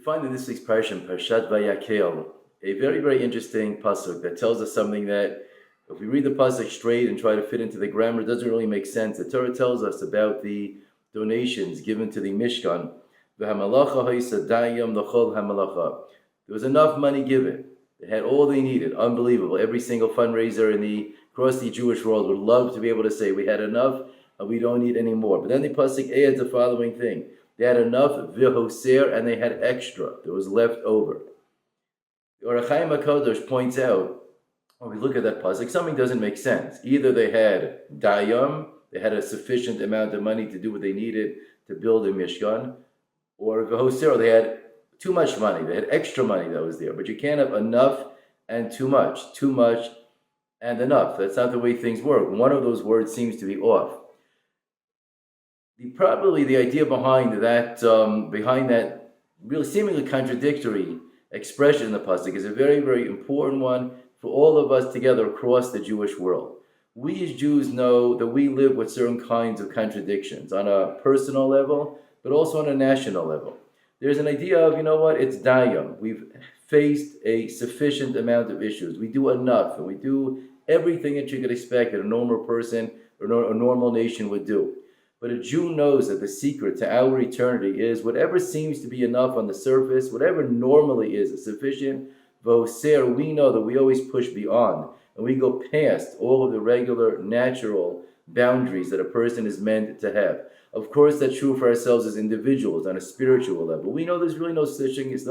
find in this week's Parashat Vayakhel, a very, very interesting pasuk that tells us something that, if we read the pasuk straight and try to fit into the grammar, it doesn't really make sense. The Torah tells us about the donations given to the Mishkan. There was enough money given. They had all they needed. Unbelievable. Every single fundraiser across the Jewish world would love to be able to say, we had enough and we don't need any more. But then the pasuk adds the following thing. They had enough v'hoser, and they had extra. There was left over. The Or HaChaim HaKadosh points out, when we look at that pasuk, something doesn't make sense. Either they had dayam, they had a sufficient amount of money to do what they needed to build a Mishkan, or v'hoser, they had too much money. They had extra money that was there. But you can't have enough and too much and enough. That's not the way things work. One of those words seems to be off. Probably the idea behind that really seemingly contradictory expression in the pasuk is a very, very important one for all of us together across the Jewish world. We as Jews know that we live with certain kinds of contradictions on a personal level, but also on a national level. There's an idea of, it's dayam. We've faced a sufficient amount of issues. We do enough, and we do everything that you could expect that a normal person or a normal nation would do. But a Jew knows that the secret to our eternity is whatever seems to be enough on the surface, whatever normally is sufficient, v'hoser, we know that we always push beyond, and we go past all of the regular, natural boundaries that a person is meant to have. Of course, that's true for ourselves as individuals on a spiritual level. We know there's really no such thing as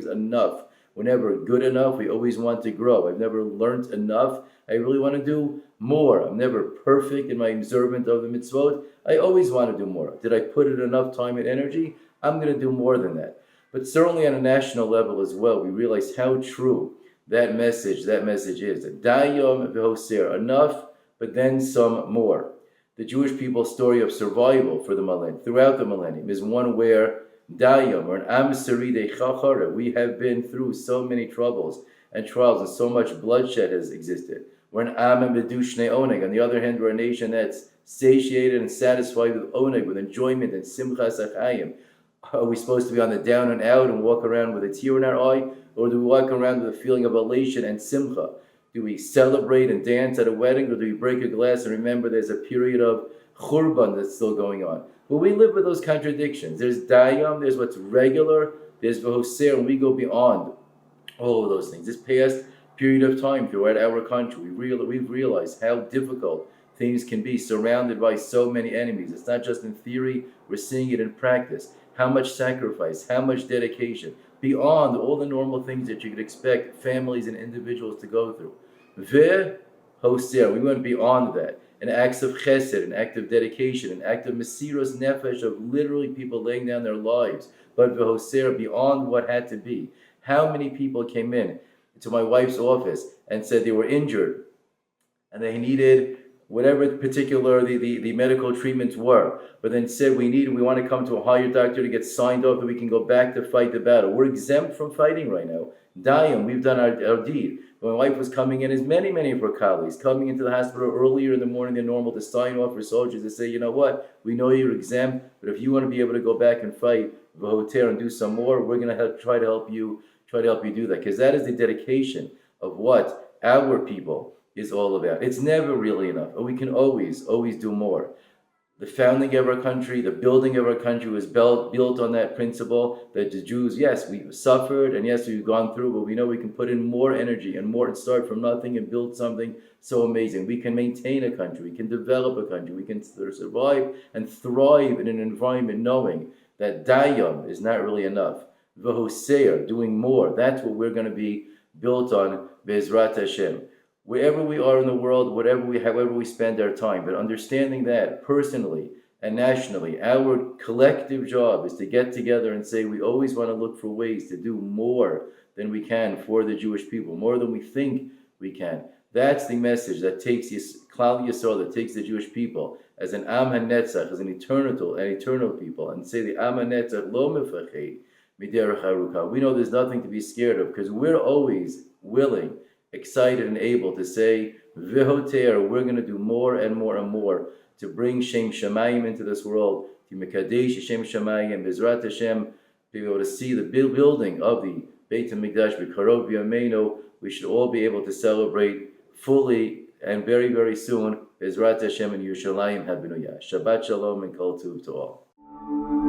enough. We're never good enough. We always want to grow. I've never learned enough. I really want to do more. I'm never perfect in my observance of the mitzvot. I always want to do more. Did I put in enough time and energy? I'm going to do more than that. But certainly on a national level as well, we realize how true that message is. Dayom v'hoser, enough, but then some more. The Jewish people's story of survival for the millennium, throughout the millennium, is one where Dayam, or an Am Saridei Chachara, we have been through so many troubles and trials, and so much bloodshed has existed. We're an Am Medushnei Oneg. On the other hand, we're a nation that's satiated and satisfied with Oneg, with enjoyment and Simchas HaChayim. Are we supposed to be on the down and out and walk around with a tear in our eye? Or do we walk around with a feeling of elation and Simcha? Do we celebrate and dance at a wedding, or do we break a glass and remember there's a period of Churban that's still going on? Well, we live with those contradictions. There's dayam, there's what's regular, there's v'hoser, and we go beyond all of those things. This past period of time throughout our country, we've realized how difficult things can be, surrounded by so many enemies. It's not just in theory, we're seeing it in practice. How much sacrifice, how much dedication, beyond all the normal things that you could expect families and individuals to go through. V'hoser, we went beyond that. An act of chesed, an act of dedication, an act of mesiras nefesh, of literally people laying down their lives. But v'hoser, beyond what had to be. How many people came in to my wife's office and said they were injured and they needed whatever particular the medical treatments were, but then said we want to come to a higher doctor to get signed off, that we can go back to fight the battle. We're exempt from fighting right now. Dayam, we've done our deed. When my wife was coming in, as many of her colleagues coming into the hospital earlier in the morning than normal to sign off for soldiers, to say, you know what, we know you're exempt, but if you want to be able to go back and fight v'hoter and do some more, we're going to try to help you do that, because that is the dedication of what our people is all about. It's never really enough, and we can always do more. The founding of our country, the building of our country was built on that principle that the Jews, yes, we've suffered, and yes, we've gone through, but we know we can put in more energy and more and start from nothing and build something so amazing. We can maintain a country, we can develop a country, we can survive and thrive in an environment knowing that dayam is not really enough. V'hoser, doing more, that's what we're going to be built on, Be'ezrat Hashem. Wherever we are in the world, however we spend our time, but understanding that personally and nationally, our collective job is to get together and say we always want to look for ways to do more than we can for the Jewish people, more than we think we can. That's the message that takes Klal Yisrael, that takes the Jewish people as an Am HaNetzach, as an eternal people, and say the Am HaNetzach lo mefached miderech haruka. We know there's nothing to be scared of, because we're always willing, excited and able to say, v'hoter, we're going to do more and more and more to bring Shem Shamayim into this world, to Mekadesh Shem Shamayim, Bezrat Hashem, be able to see the building of the Beit HaMikdash B'Karov B'Yameinu. We should all be able to celebrate fully and very, very soon Bezrat Hashem in Yerushalayim Habinuyah. Shabbat Shalom and Kol Tuv to all.